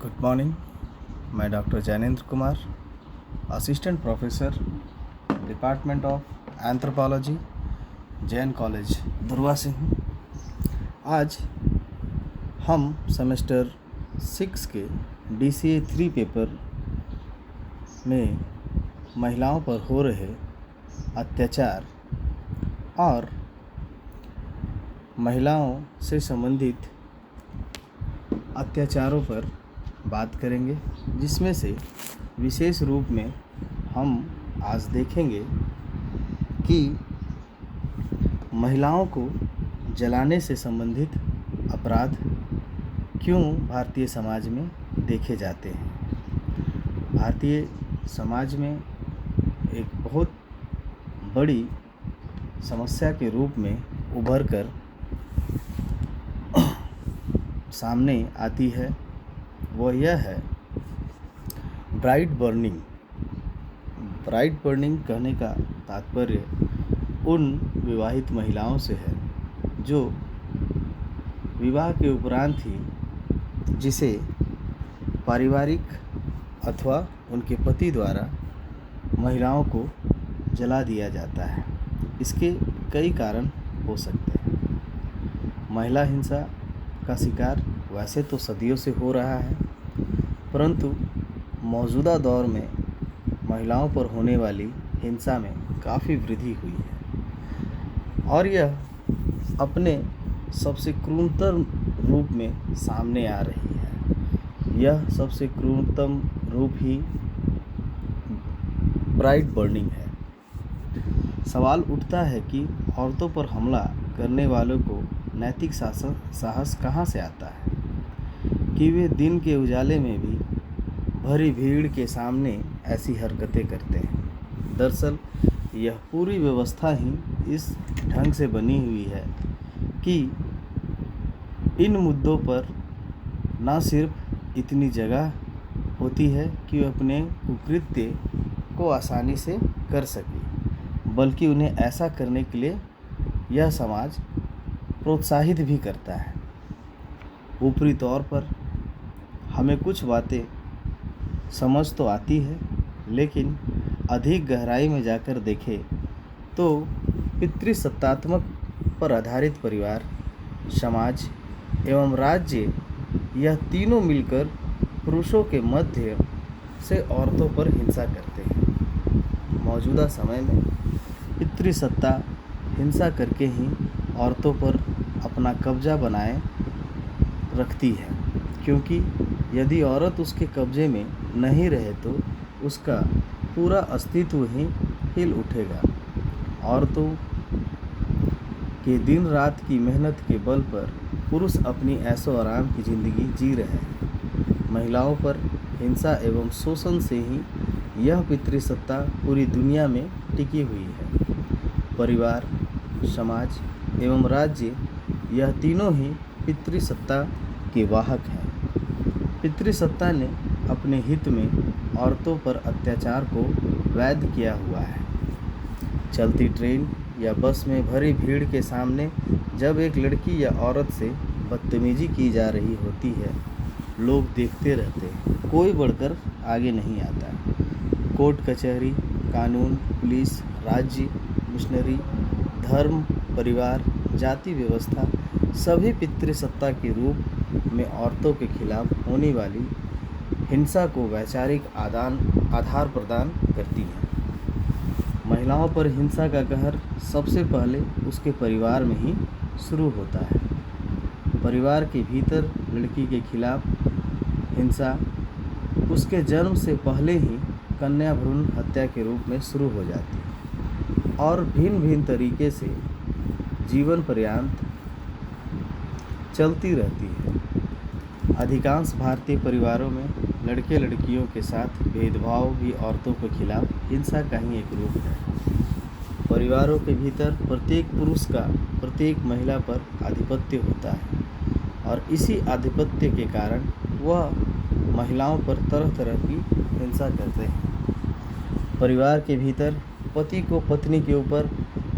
Good morning. मैं doctor Jainendra Kumar, assistant professor, department of anthropology, Jain college दुर्वा से हूँ। आज हम सेमेस्टर 6 के DCA 3 पेपर में महिलाओं पर हो रहे अत्याचार और महिलाओं से संबंधित अत्याचारों पर बात करेंगे, जिसमें से विशेष रूप में हम आज देखेंगे कि महिलाओं को जलाने से संबंधित अपराध क्यों भारतीय समाज में देखे जाते हैं। भारतीय समाज में एक बहुत बड़ी समस्या के रूप में उभर कर सामने आती है, वह यह है ब्राइड बर्निंग। ब्राइड बर्निंग कहने का तात्पर्य उन विवाहित महिलाओं से है जो विवाह के उपरांत ही जिसे पारिवारिक अथवा उनके पति द्वारा महिलाओं को जला दिया जाता है। इसके कई कारण हो सकते हैं। महिला हिंसा का शिकार वैसे तो सदियों से हो रहा है, परंतु मौजूदा दौर में महिलाओं पर होने वाली हिंसा में काफ़ी वृद्धि हुई है और यह अपने सबसे क्रूरतम रूप में सामने आ रही है। यह सबसे क्रूरतम रूप ही ब्राइड बर्निंग है। सवाल उठता है कि औरतों पर हमला करने वालों को नैतिक साहस कहाँ से आता है कि वे दिन के उजाले में भी भरी भीड़ के सामने ऐसी हरकतें करते हैं। दरअसल यह पूरी व्यवस्था ही इस ढंग से बनी हुई है कि इन मुद्दों पर न सिर्फ इतनी जगह होती है कि वे अपने कुकृत्य को आसानी से कर सके, बल्कि उन्हें ऐसा करने के लिए यह समाज प्रोत्साहित भी करता है। ऊपरी तौर पर हमें कुछ बातें समझ तो आती है, लेकिन अधिक गहराई में जाकर देखें तो पितृसत्तात्मक पर आधारित परिवार, समाज एवं राज्य, यह तीनों मिलकर पुरुषों के मध्य से औरतों पर हिंसा करते हैं। मौजूदा समय में पितृसत्ता हिंसा करके ही औरतों पर अपना कब्जा बनाए रखती है, क्योंकि यदि औरत उसके कब्जे में नहीं रहे तो उसका पूरा अस्तित्व ही हिल उठेगा। औरतों के दिन रात की मेहनत के बल पर पुरुष अपनी ऐशो आराम की ज़िंदगी जी रहे हैं। महिलाओं पर हिंसा एवं शोषण से ही यह पितृसत्ता पूरी दुनिया में टिकी हुई है। परिवार, समाज एवं राज्य, यह तीनों ही पितृसत्ता के वाहक हैं। पितृसत्ता ने अपने हित में औरतों पर अत्याचार को वैध किया हुआ है। चलती ट्रेन या बस में भरी भीड़ के सामने जब एक लड़की या औरत से बदतमीजी की जा रही होती है, लोग देखते रहते हैं, कोई बढ़कर आगे नहीं आता। कोर्ट कचहरी, कानून, पुलिस, राज्य, मिशनरी, धर्म, परिवार, जाति व्यवस्था सभी पितृसत्ता के रूप में औरतों के खिलाफ होने वाली हिंसा को वैचारिक आधार प्रदान करती है। महिलाओं पर हिंसा का कहर सबसे पहले उसके परिवार में ही शुरू होता है। परिवार के भीतर लड़की के खिलाफ हिंसा उसके जन्म से पहले ही कन्या भ्रूण हत्या के रूप में शुरू हो जाती है और भिन्न भिन्न तरीके से जीवन पर्यंत चलती रहती है। अधिकांश भारतीय परिवारों में लड़के लड़कियों के साथ भेदभाव भी औरतों के खिलाफ हिंसा का ही एक रूप है। परिवारों के भीतर प्रत्येक पुरुष का प्रत्येक महिला पर आधिपत्य होता है और इसी आधिपत्य के कारण वह महिलाओं पर तरह तरह की हिंसा करते हैं। परिवार के भीतर पति को पत्नी के ऊपर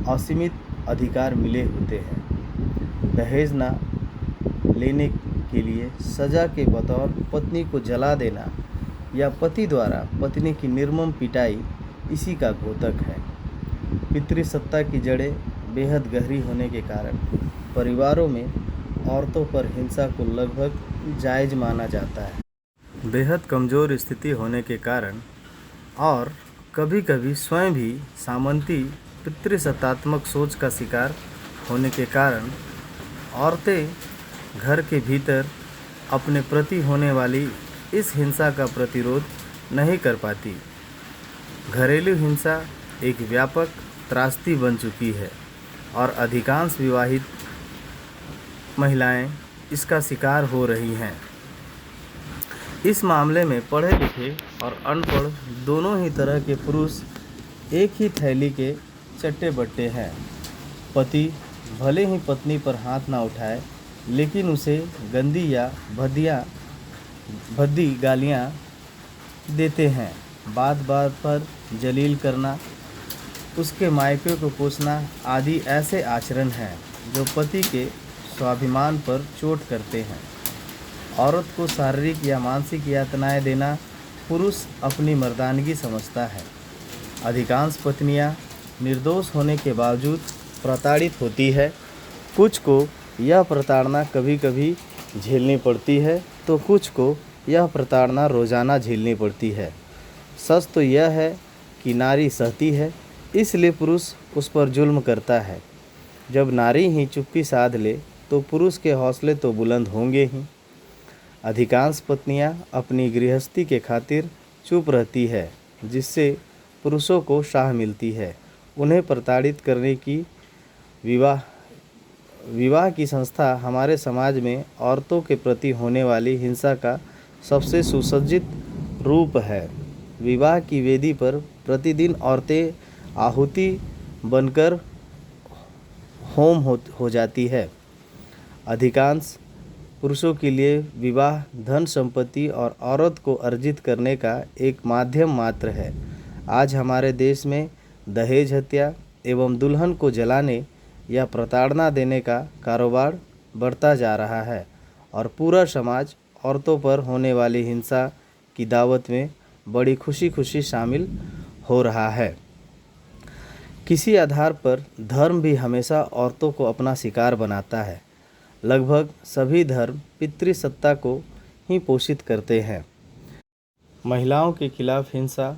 असीमित अधिकार मिले होते हैं। दहेज न लेने के लिए सजा के बतौर पत्नी को जला देना या पति द्वारा पत्नी की निर्मम पिटाई इसी का द्योतक है। पितृसत्ता की जड़ें बेहद गहरी होने के कारण परिवारों में औरतों पर हिंसा को लगभग जायज़ माना जाता है। बेहद कमज़ोर स्थिति होने के कारण और कभी कभी स्वयं भी सामंती पितृसत्तात्मक सोच का शिकार होने के कारण औरतें घर के भीतर अपने प्रति होने वाली इस हिंसा का प्रतिरोध नहीं कर पाती। घरेलू हिंसा एक व्यापक त्रासदी बन चुकी है और अधिकांश विवाहित महिलाएं इसका शिकार हो रही हैं। इस मामले में पढ़े लिखे और अनपढ़ दोनों ही तरह के पुरुष एक ही थैली के चट्टे बट्टे हैं। पति भले ही पत्नी पर हाथ ना उठाए, लेकिन उसे गंदी या भद्दी गालियाँ देते हैं। बात बात पर जलील करना, उसके मायके को कोसना आदि ऐसे आचरण हैं जो पति के स्वाभिमान पर चोट करते हैं। औरत को शारीरिक या मानसिक यातनाएं देना पुरुष अपनी मर्दानगी समझता है। अधिकांश पत्नियां निर्दोष होने के बावजूद प्रताड़ित होती है। कुछ को यह प्रताड़ना कभी कभी झेलनी पड़ती है तो कुछ को यह प्रताड़ना रोज़ाना झेलनी पड़ती है। सच तो यह है कि नारी सहती है, इसलिए पुरुष उस पर जुल्म करता है। जब नारी ही चुप्पी साध ले तो पुरुष के हौसले तो बुलंद होंगे ही। अधिकांश पत्नियां अपनी गृहस्थी के खातिर चुप रहती है, जिससे पुरुषों को शाह मिलती है। उन्हें प्रताड़ित करने की विवाह की संस्था हमारे समाज में औरतों के प्रति होने वाली हिंसा का सबसे सुसज्जित रूप है। विवाह की वेदी पर प्रतिदिन औरतें आहुति बनकर होम हो जाती है। अधिकांश पुरुषों के लिए विवाह धन संपत्ति और औरत को अर्जित करने का एक माध्यम मात्र है। आज हमारे देश में दहेज हत्या एवं दुल्हन को जलाने या प्रताड़ना देने का कारोबार बढ़ता जा रहा है और पूरा समाज औरतों पर होने वाली हिंसा की दावत में बड़ी खुशी शामिल हो रहा है। किसी आधार पर धर्म भी हमेशा औरतों को अपना शिकार बनाता है। लगभग सभी धर्म पितृसत्ता को ही पोषित करते हैं। महिलाओं के खिलाफ हिंसा,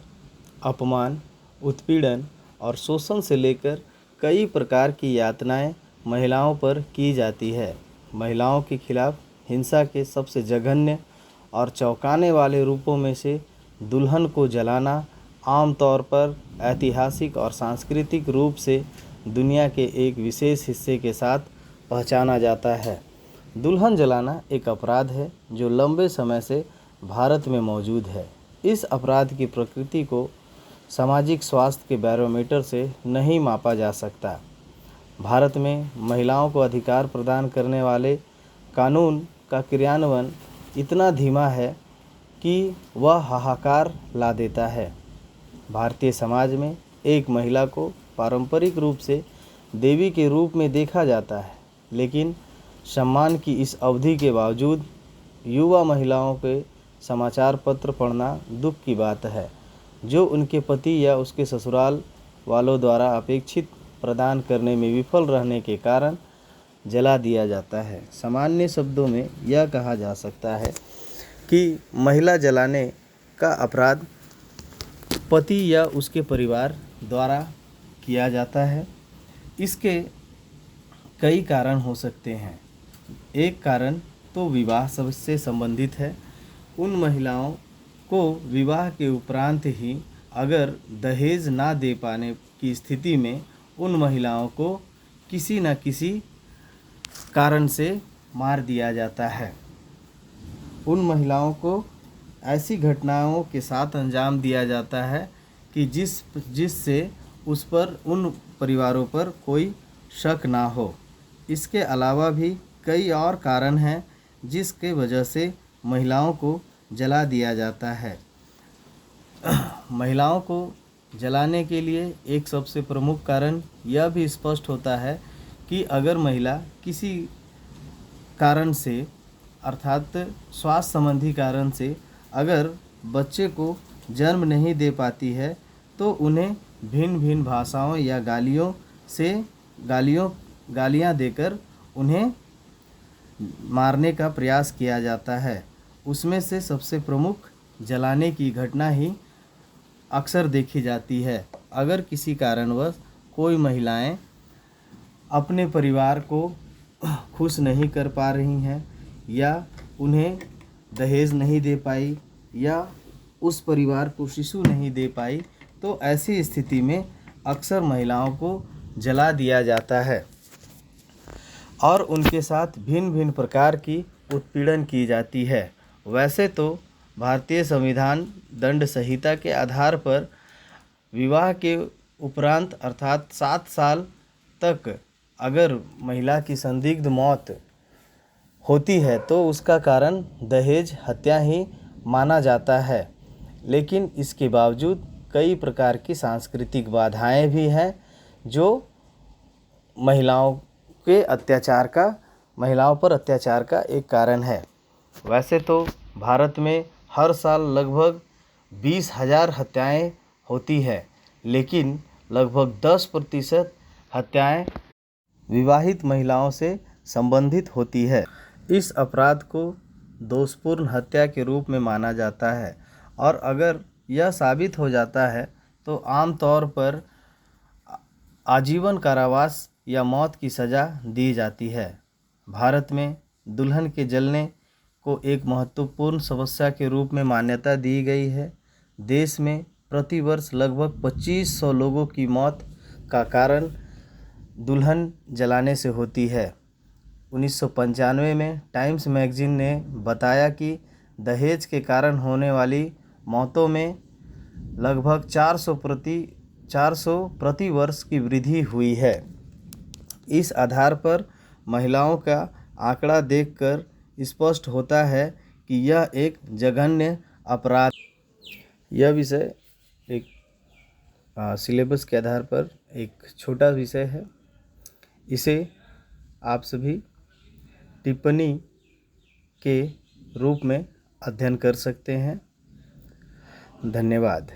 अपमान, उत्पीड़न और शोषण से लेकर कई प्रकार की यातनाएं महिलाओं पर की जाती है। महिलाओं के खिलाफ हिंसा के सबसे जघन्य और चौंकाने वाले रूपों में से दुल्हन को जलाना आमतौर पर ऐतिहासिक और सांस्कृतिक रूप से दुनिया के एक विशेष हिस्से के साथ पहचाना जाता है। दुल्हन जलाना एक अपराध है जो लंबे समय से भारत में मौजूद है। इस अपराध की प्रकृति को सामाजिक स्वास्थ्य के बैरोमीटर से नहीं मापा जा सकता। भारत में महिलाओं को अधिकार प्रदान करने वाले कानून का क्रियान्वयन इतना धीमा है कि वह हाहाकार ला देता है। भारतीय समाज में एक महिला को पारंपरिक रूप से देवी के रूप में देखा जाता है, लेकिन सम्मान की इस अवधि के बावजूद युवा महिलाओं के समाचार पत्र पढ़ना दुख की बात है, जो उनके पति या उसके ससुराल वालों द्वारा अपेक्षित प्रदान करने में विफल रहने के कारण जला दिया जाता है। सामान्य शब्दों में यह कहा जा सकता है कि महिला जलाने का अपराध पति या उसके परिवार द्वारा किया जाता है। इसके कई कारण हो सकते हैं। एक कारण तो विवाह से संबंधित है। उन महिलाओं को विवाह के उपरांत ही अगर दहेज ना दे पाने की स्थिति में उन महिलाओं को किसी न किसी कारण से मार दिया जाता है। उन महिलाओं को ऐसी घटनाओं के साथ अंजाम दिया जाता है कि जिससे उस पर उन परिवारों पर कोई शक ना हो। इसके अलावा भी कई और कारण हैं जिसके वजह से महिलाओं को जला दिया जाता है। महिलाओं को जलाने के लिए एक सबसे प्रमुख कारण यह भी स्पष्ट होता है कि अगर महिला किसी कारण से अर्थात स्वास्थ्य संबंधी कारण से अगर बच्चे को जन्म नहीं दे पाती है तो उन्हें भिन्न भिन्न भाषाओं या गालियाँ देकर उन्हें मारने का प्रयास किया जाता है। उसमें से सबसे प्रमुख जलाने की घटना ही अक्सर देखी जाती है। अगर किसी कारणवश कोई महिलाएं अपने परिवार को खुश नहीं कर पा रही हैं या उन्हें दहेज नहीं दे पाई या उस परिवार को शिशु नहीं दे पाई, तो ऐसी स्थिति में अक्सर महिलाओं को जला दिया जाता है और उनके साथ भिन्न भिन्न प्रकार की उत्पीड़न की जाती है। वैसे तो भारतीय संविधान दंड संहिता के आधार पर विवाह के उपरांत अर्थात 7 साल तक अगर महिला की संदिग्ध मौत होती है तो उसका कारण दहेज हत्या ही माना जाता है। लेकिन इसके बावजूद कई प्रकार की सांस्कृतिक बाधाएं भी हैं जो महिलाओं पर अत्याचार का एक कारण है। वैसे तो भारत में हर साल लगभग 20,000 हत्याएं होती है, लेकिन लगभग 10% हत्याएं विवाहित महिलाओं से संबंधित होती है। इस अपराध को दोषपूर्ण हत्या के रूप में माना जाता है और अगर यह साबित हो जाता है तो आमतौर पर आजीवन कारावास या मौत की सज़ा दी जाती है। भारत में दुल्हन के जलने को एक महत्वपूर्ण समस्या के रूप में मान्यता दी गई है। देश में प्रतिवर्ष लगभग 2500 लोगों की मौत का कारण दुल्हन जलाने से होती है। 1995 में टाइम्स मैगजीन ने बताया कि दहेज के कारण होने वाली मौतों में लगभग 400 प्रति वर्ष की वृद्धि हुई है। इस आधार पर महिलाओं का आंकड़ा देखकर स्पष्ट होता है कि यह एक जघन्य अपराध। यह विषय एक सिलेबस के आधार पर एक छोटा विषय है। इसे आप सभी टिप्पणी के रूप में अध्ययन कर सकते हैं। धन्यवाद।